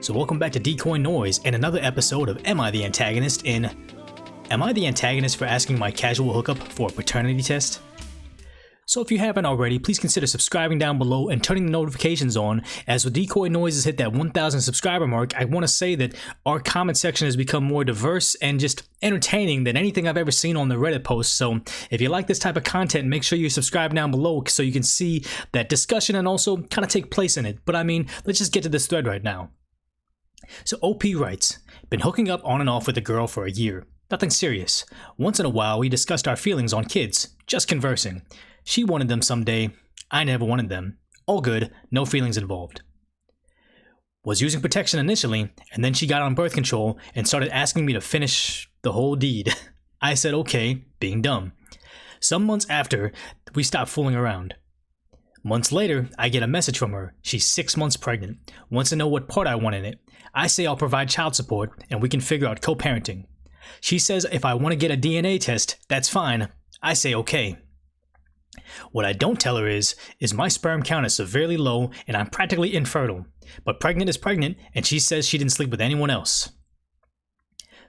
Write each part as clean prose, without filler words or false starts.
So welcome back to DecoyNoise and another episode of Am I the Antagonist in Am I the Antagonist for asking my casual hookup for a paternity test? So if you haven't already, please consider subscribing down below and turning the notifications on, as with DecoyNoise has hit that 1,000 subscriber mark. I want to say that our comment section has become more diverse and just entertaining than anything I've ever seen on the Reddit posts. So if you like this type of content, make sure you subscribe down below so you can see that discussion and also kind of take place in it. But I mean, let's just get to this thread right now. So OP writes, been hooking up on and off with a girl for a year. Nothing serious. Once in a while, we discussed our feelings on kids, just conversing. She wanted them someday. I never wanted them. All good, no feelings involved. Was using protection initially, and then she got on birth control and started asking me to finish the whole deed. I said okay, being dumb. Some months after, we stopped fooling around. Months later, I get a message from her. She's 6 months pregnant. Wants to know what part I want in it. I say I'll provide child support, and we can figure out co-parenting. She says if I want to get a DNA test, that's fine. I say okay. What I don't tell her is my sperm count is severely low and I'm practically infertile. But pregnant is pregnant, and she says she didn't sleep with anyone else.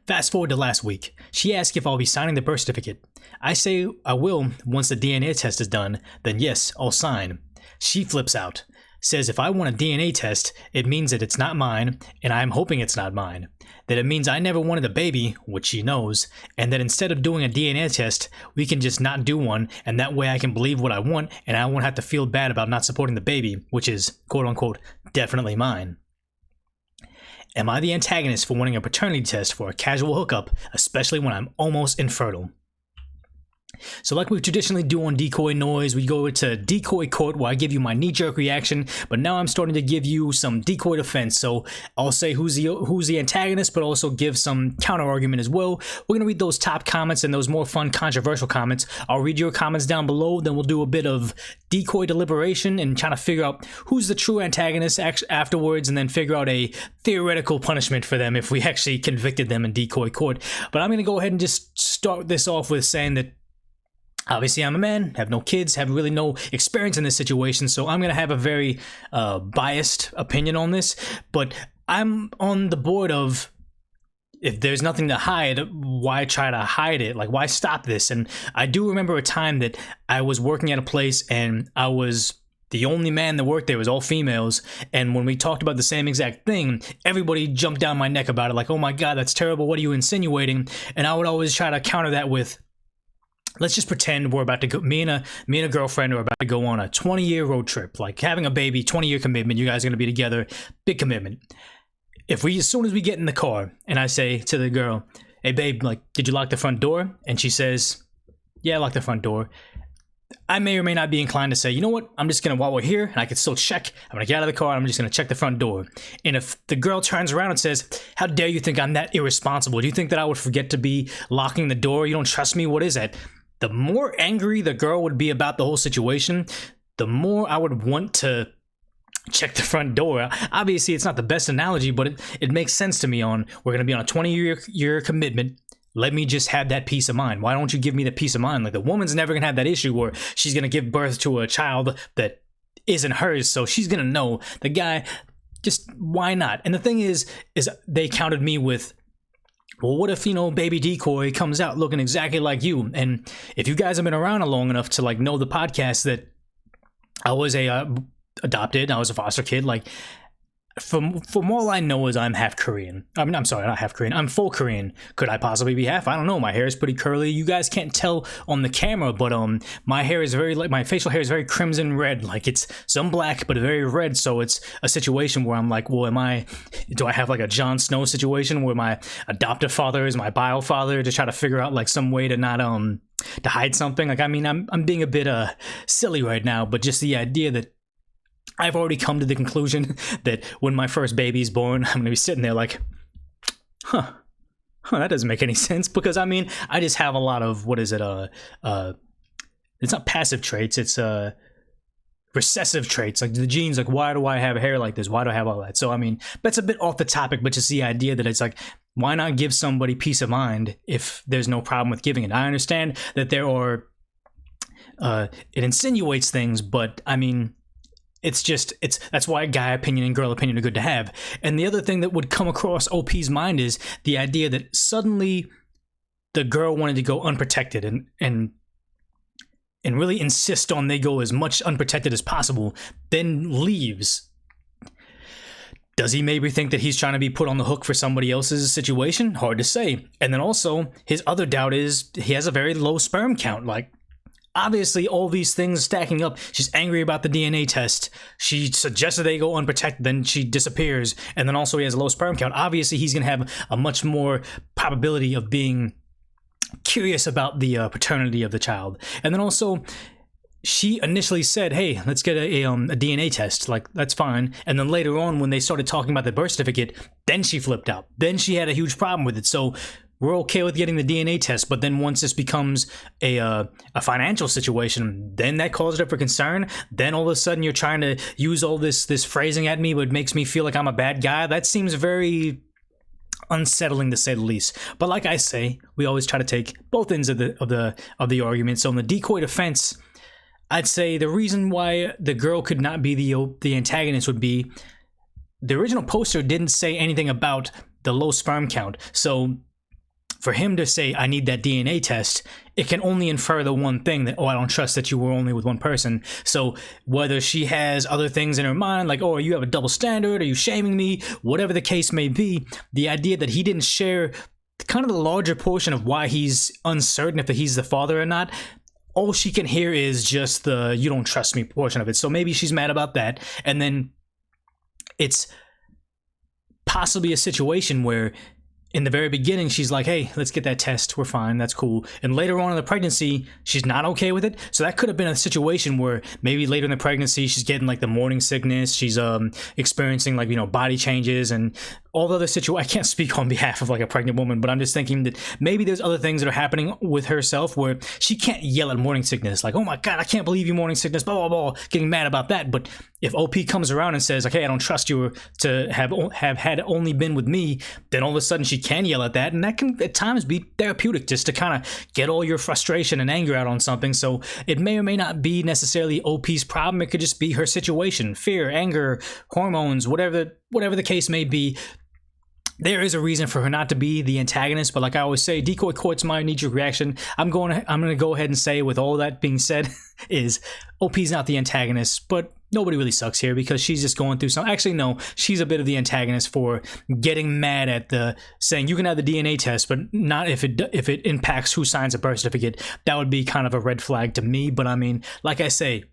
Fast forward to last week. She asked if I'll be signing the birth certificate. I say I will once the DNA test is done, then yes, I'll sign. She flips out. Says if I want a DNA test, it means that it's not mine, and I'm hoping it's not mine. That it means I never wanted a baby, which she knows, and that instead of doing a DNA test, we can just not do one, and that way I can believe what I want, and I won't have to feel bad about not supporting the baby, which is, quote-unquote, definitely mine. Am I the antagonist for wanting a paternity test for a casual hookup, especially when I'm almost infertile? So like we traditionally do on DecoyNoise, we go to decoy court where I give you my knee-jerk reaction, but now I'm starting to give you some decoy defense. So I'll say who's the antagonist, but also give some counter-argument as well. We're going to read those top comments and those more fun, controversial comments. I'll read your comments down below, then we'll do a bit of decoy deliberation and trying to figure out who's the true antagonist afterwards, and then figure out a theoretical punishment for them if we actually convicted them in decoy court. But I'm going to go ahead and just start this off with saying that obviously, I'm a man, have no kids, have really no experience in this situation, so I'm going to have a very biased opinion on this, but I'm on the board of, if there's nothing to hide, why try to hide it? Like, why stop this? And I do remember a time that I was working at a place and I was the only man that worked there. It was all females, and when we talked about the same exact thing, everybody jumped down my neck about it, like, oh my god, that's terrible, what are you insinuating? And I would always try to counter that with, let's just pretend we're about to go, me and a girlfriend are about to go on a 20-year road trip, like having a baby, 20-year commitment, you guys are going to be together, big commitment. If we, as soon as we get in the car, and I say to the girl, hey babe, like, did you lock the front door? And she says, yeah, I locked the front door. I may or may not be inclined to say, you know what, I'm just going to, while we're here, and I can still check, I'm going to get out of the car, and I'm just going to check the front door. And if the girl turns around and says, how dare you think I'm that irresponsible? Do you think that I would forget to be locking the door? You don't trust me? What is that? The more angry the girl would be about the whole situation, the more I would want to check the front door. Obviously, it's not the best analogy, but it makes sense to me on, we're going to be on a 20-year commitment. Let me just have that peace of mind. Why don't you give me the peace of mind? Like, the woman's never going to have that issue where she's going to give birth to a child that isn't hers, so she's going to know. The guy, just why not? And the thing is they countered me with, well, what if, baby Decoy comes out looking exactly like you? And if you guys have been around long enough to, like, know the podcast, that I was adopted, I was a foster kid, like, from all I know is I'm half Korean. I mean, I'm sorry, not half Korean. I'm full Korean. Could I possibly be half? I don't know. My hair is pretty curly. You guys can't tell on the camera, but my hair is very, like, my facial hair is very crimson red. Like, it's some black, but very red. So it's a situation where I'm like, well, do I have like a Jon Snow situation where my adoptive father is my bio father, to try to figure out like some way to not to hide something? Like, I mean, I'm being a bit silly right now, but just the idea that I've already come to the conclusion that when my first baby's born, I'm going to be sitting there like, that doesn't make any sense. Because, I mean, I just have a lot of, it's not passive traits, it's recessive traits, like the genes, like, why do I have hair like this? Why do I have all that? So, I mean, that's a bit off the topic, but just the idea that it's like, why not give somebody peace of mind if there's no problem with giving it? I understand that there are, it insinuates things, but, I mean, that's why guy opinion and girl opinion are good to have. And the other thing that would come across OP's mind is the idea that suddenly the girl wanted to go unprotected and really insist on they go as much unprotected as possible, then leaves. Does he maybe think that he's trying to be put on the hook for somebody else's situation? Hard to say. And then also, his other doubt is he has a very low sperm count. Like, obviously, all these things stacking up. She's angry about the DNA test. She suggested they go unprotected, then she disappears. And then also he has a low sperm count. Obviously, he's going to have a much more probability of being curious about the paternity of the child. And then also, she initially said, hey, let's get a DNA test. Like, that's fine. And then later on, when they started talking about the birth certificate, then she flipped out. Then she had a huge problem with it. So we're okay with getting the DNA test, but then once this becomes a financial situation, then that causes her for concern. Then all of a sudden you're trying to use all this phrasing at me, but makes me feel like I'm a bad guy. That seems very unsettling to say the least. But like I say, we always try to take both ends of the argument. So in the decoy defense, I'd say the reason why the girl could not be the antagonist would be the original poster didn't say anything about the low sperm count. So for him to say, I need that DNA test, it can only infer the one thing that, oh, I don't trust that you were only with one person. So whether she has other things in her mind, like, oh, you have a double standard, are you shaming me? Whatever the case may be, the idea that he didn't share kind of the larger portion of why he's uncertain if he's the father or not, all she can hear is just the you don't trust me portion of it. So maybe she's mad about that. And then it's possibly a situation where in the very beginning, she's like, hey, let's get that test. We're fine. That's cool. And later on in the pregnancy, she's not okay with it. So that could have been a situation where maybe later in the pregnancy, she's getting like the morning sickness. She's experiencing like, body changes and all the other situations. I can't speak on behalf of like a pregnant woman, but I'm just thinking that maybe there's other things that are happening with herself where she can't yell at morning sickness. Like, oh my God, I can't believe you morning sickness, blah, blah, blah, getting mad about that. But if OP comes around and says, okay, I don't trust you to have had only been with me, then all of a sudden she can yell at that. And that can at times be therapeutic just to kind of get all your frustration and anger out on something. So it may or may not be necessarily OP's problem. It could just be her situation, fear, anger, hormones, whatever the case may be. There is a reason for her not to be the antagonist, but like I always say, decoy court's my knee-jerk reaction. I'm going to go ahead and say, with all that being said, is OP's not the antagonist, but nobody really sucks here because she's just going through some. Actually, no, she's a bit of the antagonist for getting mad at saying you can have the DNA test, but not if it impacts who signs a birth certificate. That would be kind of a red flag to me. But I mean, like I say,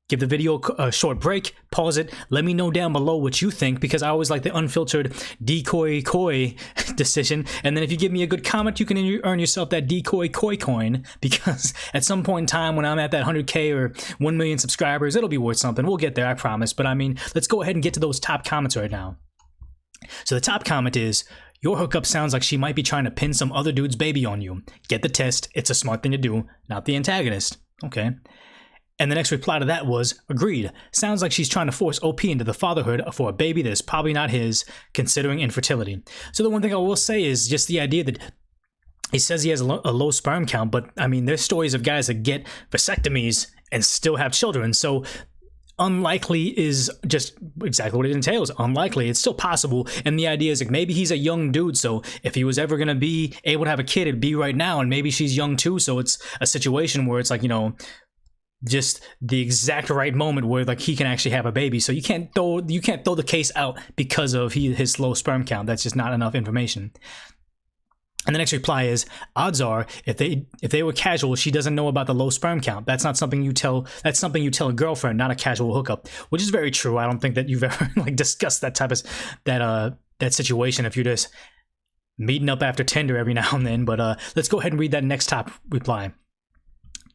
give the video a short break, pause it, let me know down below what you think, because I always like the unfiltered decoy coy decision. And then if you give me a good comment, you can earn yourself that decoy coy coin, because at some point in time when I'm at that 100K or 1 million subscribers, it'll be worth something. We'll get there, I promise. But I mean, let's go ahead and get to those top comments right now. So the top comment is, your hookup sounds like she might be trying to pin some other dude's baby on you. Get the test. It's a smart thing to do, not the antagonist. Okay. And the next reply to that was, agreed. Sounds like she's trying to force OP into the fatherhood for a baby that is probably not his, considering infertility. So the one thing I will say is just the idea that he says he has a low sperm count, but I mean, there's stories of guys that get vasectomies and still have children. So unlikely is just exactly what it entails. Unlikely. It's still possible. And the idea is like maybe he's a young dude, so if he was ever going to be able to have a kid, it'd be right now. And maybe she's young too. So it's a situation where it's like, just the exact right moment where like he can actually have a baby. So you can't throw the case out because of his low sperm count. That's just not enough information. And the next reply is, odds are if they were casual, she doesn't know about the low sperm count. That's something you tell a girlfriend, not a casual hookup, which is very true. I don't think that you've ever like discussed that type of that situation if you're just meeting up after Tinder every now and then. But let's go ahead and read that next top reply.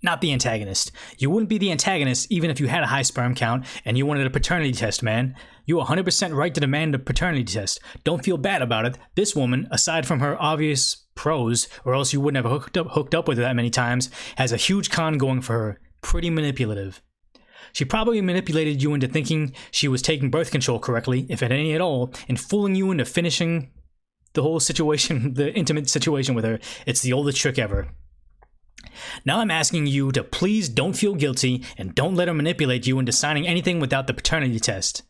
Not the antagonist. You wouldn't be the antagonist even if you had a high sperm count and you wanted a paternity test, man. You're 100% right to demand a paternity test. Don't feel bad about it. This woman, aside from her obvious pros, or else you wouldn't have hooked up with her that many times, has a huge con going for her. Pretty manipulative. She probably manipulated you into thinking she was taking birth control correctly, if at any at all, and fooling you into finishing the whole situation, the intimate situation with her. It's the oldest trick ever. Now I'm asking you to please don't feel guilty and don't let her manipulate you into signing anything without the paternity test.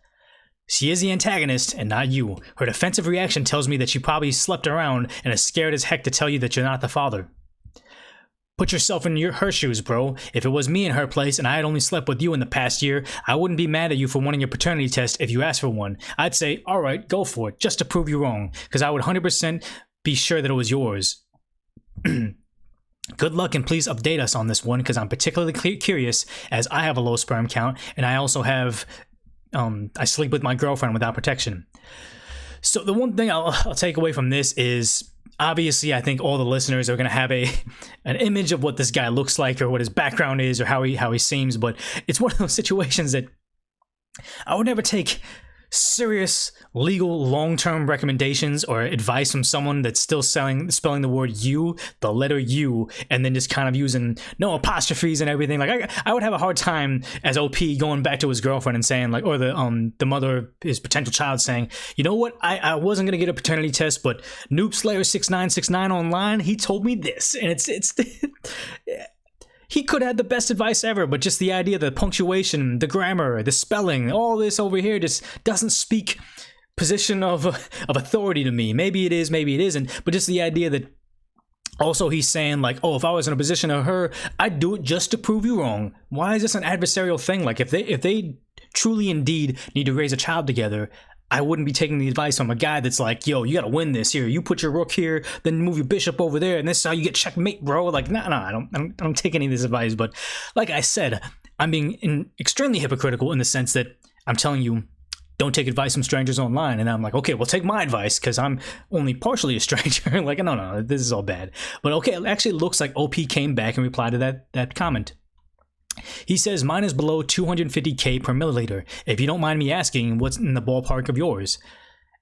She is the antagonist and not you. Her defensive reaction tells me that she probably slept around and is scared as heck to tell you that you're not the father. Put yourself in her shoes, bro. If it was me in her place and I had only slept with you in the past year, I wouldn't be mad at you for wanting a paternity test if you asked for one. I'd say, alright, go for it, just to prove you wrong, because I would 100% be sure that it was yours. Good luck and please update us on this one, because I'm particularly curious, as I have a low sperm count, and I also have, I sleep with my girlfriend without protection. So the one thing I'll take away from this is, obviously, I think all the listeners are going to have an image of what this guy looks like or what his background is or how he seems, but it's one of those situations that I would never take serious legal long-term recommendations or advice from someone that's still spelling the word you, the letter U, and then just kind of using no apostrophes and everything. Like I would have a hard time as OP going back to his girlfriend and saying, like, or the mother of his potential child saying, you know what, I wasn't gonna get a paternity test, but Noob Slayer 6969 online, he told me this, and it's he could have the best advice ever, but just the idea, the punctuation, the grammar, the spelling, all this over here just doesn't speak position of authority to me. Maybe it is, maybe it isn't, but just the idea that also he's saying, like, oh, if I was in a position of her, I'd do it just to prove you wrong. Why is this an adversarial thing? Like, if they truly indeed need to raise a child together, I wouldn't be taking the advice from a guy that's like, yo, you gotta win this here. You put your rook here, then move your bishop over there, and this is how you get checkmate, bro. Like, no, I don't take any of this advice. But like I said, I'm being extremely hypocritical in the sense that I'm telling you, don't take advice from strangers online. And I'm like, okay, well, take my advice because I'm only partially a stranger. Like, no, this is all bad. But okay, it actually looks like OP came back and replied to that comment. He says, mine is below 250k per milliliter. If you don't mind me asking, what's in the ballpark of yours?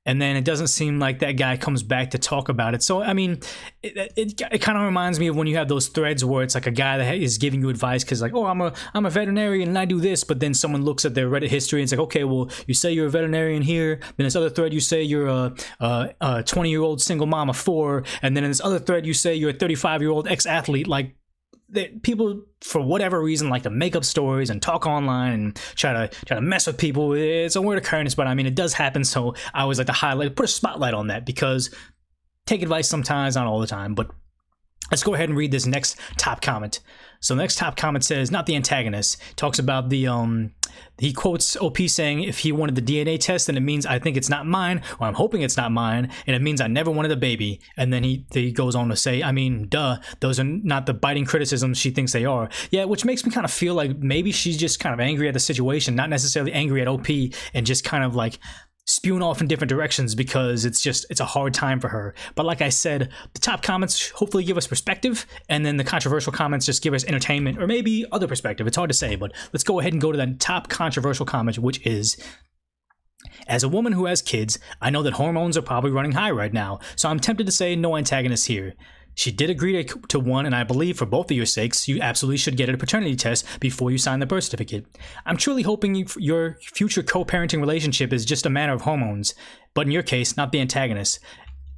And then it doesn't seem like that guy comes back to talk about it. So, I mean, it kind of reminds me of when you have those threads where it's like a guy that is giving you advice because, like, oh, I'm a veterinarian and I do this. But then someone looks at their Reddit history and it's like, okay, well, you say you're a veterinarian here. Then this other thread, you say you're a 20-year-old single mom of 4. And then in this other thread, you say you're a 35-year-old ex-athlete. Like, people, for whatever reason, like to make up stories and talk online and try to mess with people. It's a weird occurrence, but I mean, it does happen. So I always like to put a spotlight on that, because take advice sometimes, not all the time. But let's go ahead and read this next top comment. So the next top comment says, not the antagonist. Talks about he quotes OP saying, if he wanted the DNA test, then it means I think it's not mine, or I'm hoping it's not mine, and it means I never wanted a baby. And then he goes on to say, I mean, duh, those are not the biting criticisms she thinks they are. Yeah, which makes me kind of feel like maybe she's just kind of angry at the situation, not necessarily angry at OP, and just kind of like spewing off in different directions because it's a hard time for her. But like I said, the top comments hopefully give us perspective, and then the controversial comments just give us entertainment or maybe other perspective. It's hard to say, but let's go ahead and go to that top controversial comment, which is, as a woman who has kids, I know that hormones are probably running high right now, so I'm tempted to say no antagonist here. She did agree to one, and I believe for both of your sakes, you absolutely should get a paternity test before you sign the birth certificate. I'm truly hoping your future co-parenting relationship is just a matter of hormones, but in your case, not the antagonist.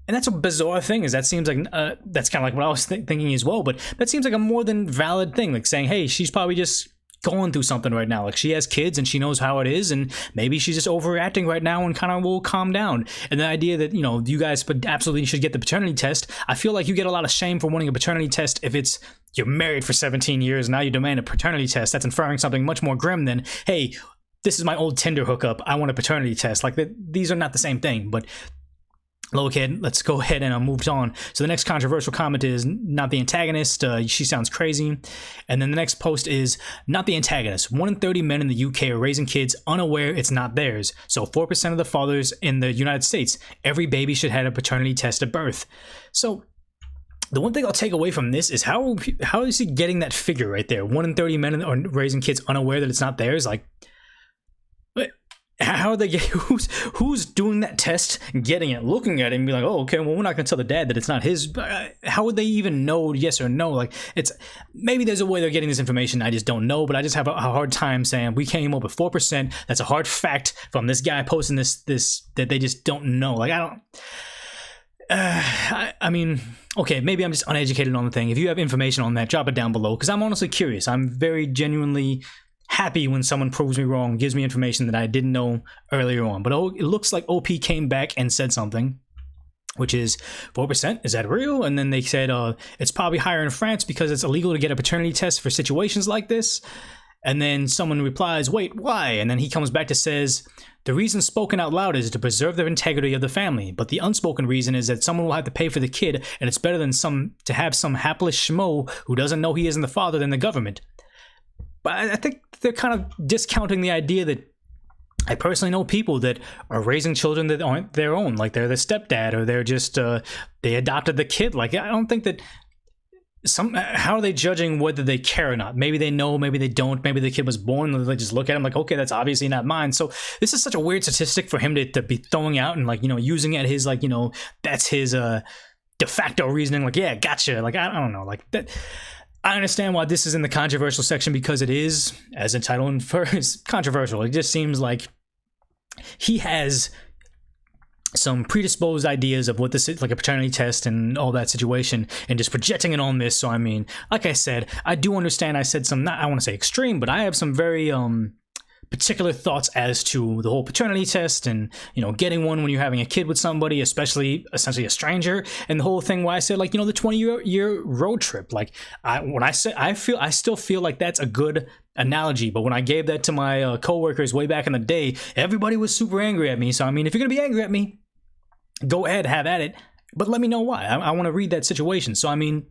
And that's a bizarre thing, is that seems like, that's kind of like what I was thinking as well, but that seems like a more than valid thing, like saying, hey, she's probably just going through something right now. Like, she has kids and she knows how it is, and maybe she's just overreacting right now and kind of will calm down. And the idea that, you know, you guys absolutely should get the paternity test, I feel like you get a lot of shame for wanting a paternity test if it's you're married for 17 years, now you demand a paternity test. That's inferring something much more grim than, hey, this is my old Tinder hookup, I want a paternity test. Like, these are not the same thing. But okay, let's go ahead and move on. So the next controversial comment is, not the antagonist, she sounds crazy. And then the next post is, not the antagonist. 1 in 30 men in the UK are raising kids unaware it's not theirs. So 4% of the fathers in the United States, every baby should have a paternity test at birth. So the one thing I'll take away from this is how is he getting that figure right there? 1 in 30 men are raising kids unaware that it's not theirs. Like, how are they who's doing that test, getting it, looking at it, and be like, oh, okay, well, we're not gonna tell the dad that it's not his. How would they even know yes or no? Like, it's maybe there's a way they're getting this information, I just don't know. But I just have a hard time saying we came up with 4%. That's a hard fact from this guy posting this that they just don't know. Like, I mean, okay, maybe I'm just uneducated on the thing. If you have information on that, drop it down below, because I'm honestly curious. I'm very genuinely happy when someone proves me wrong, gives me information that I didn't know earlier on. But it looks like OP came back and said something, which is 4%. Is that real? And then they said it's probably higher in France because it's illegal to get a paternity test for situations like this. And then someone replies, wait, why? And then he comes back to says, the reason spoken out loud is to preserve the integrity of the family, but the unspoken reason is that someone will have to pay for the kid, and it's better than to have some hapless schmo who doesn't know he isn't the father than the government. But I think they're kind of discounting the idea that I personally know people that are raising children that aren't their own, like they're the stepdad, or they're just they adopted the kid. Like, I don't think that how are they judging whether they care or not? Maybe they know, maybe they don't. Maybe the kid was born and they just look at him like, okay, that's obviously not mine. So this is such a weird statistic for him to be throwing out and, like, you know, using it his, like, you know, that's his de facto reasoning. Like, yeah, gotcha. Like, I don't know, like that. I understand why this is in the controversial section, because it is, as the title infers, controversial. It just seems like he has some predisposed ideas of what this is, like a paternity test and all that situation, and just projecting it on this. So I mean, like I said, I do understand I said some, not, I want to say extreme, but I have some very particular thoughts as to the whole paternity test and, you know, getting one when you're having a kid with somebody, especially essentially a stranger, and the whole thing where I said, like, you know, the 20-year road trip. Like, when I said, I still feel like that's a good analogy, but when I gave that to my coworkers way back in the day, everybody was super angry at me. So I mean, if you're gonna be angry at me, go ahead, have at it, but let me know why. I want to read that situation. So I mean,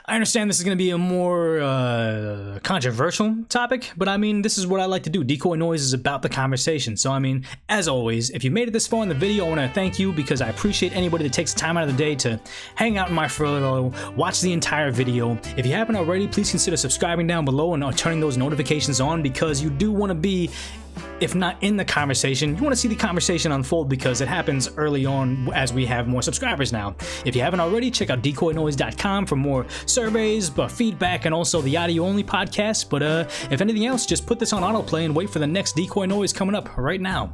I understand this is going to be a more controversial topic, but I mean, this is what I like to do. DecoyNoise is about the conversation. So I mean, as always, if you made it this far in the video, I want to thank you, because I appreciate anybody that takes the time out of the day to hang out in my furlough, watch the entire video. If you haven't already, please consider subscribing down below and turning those notifications on, because you do want to be, if not in the conversation, you want to see the conversation unfold, because it happens early on as we have more subscribers now. If you haven't already, check out DecoyNoise.com for more surveys, feedback, and also the audio-only podcast. But if anything else, just put this on autoplay and wait for the next DecoyNoise coming up right now.